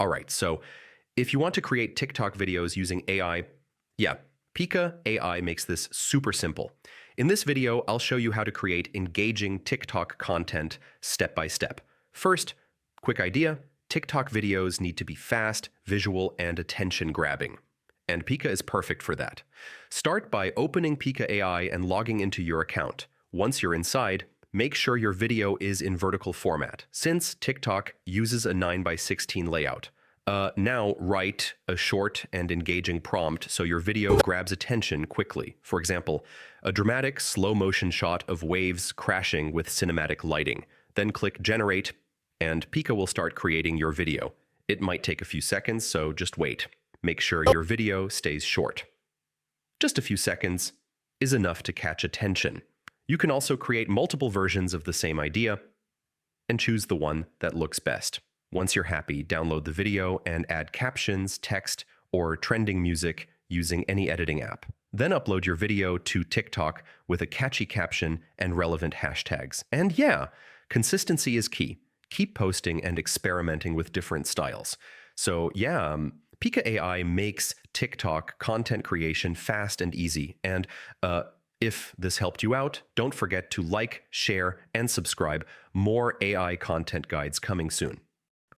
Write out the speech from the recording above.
All right, so if you want to create TikTok videos using AI, yeah, Pika AI makes this super simple. In this video, I'll show you how to create engaging TikTok content step by step. First, quick idea, TikTok videos need to be fast, visual, and attention-grabbing. And Pika is perfect for that. Start by opening Pika AI and logging into your account. Once you're inside, make sure your video is in vertical format, since TikTok uses a 9:16 layout. Now write a short and engaging prompt so your video grabs attention quickly. For example, a dramatic slow-motion shot of waves crashing with cinematic lighting. Then click Generate, and Pika will start creating your video. It might take a few seconds, so just wait. Make sure your video stays short. Just a few seconds is enough to catch attention. You can also create multiple versions of the same idea and choose the one that looks best. Once you're happy, download the video and add captions, text, or trending music using any editing app. Then upload your video to TikTok with a catchy caption and relevant hashtags. And yeah, consistency is key. Keep posting and experimenting with different styles. So yeah, Pika AI makes TikTok content creation fast and easy. And if this helped you out, don't forget to like, share, and subscribe. More AI content guides coming soon.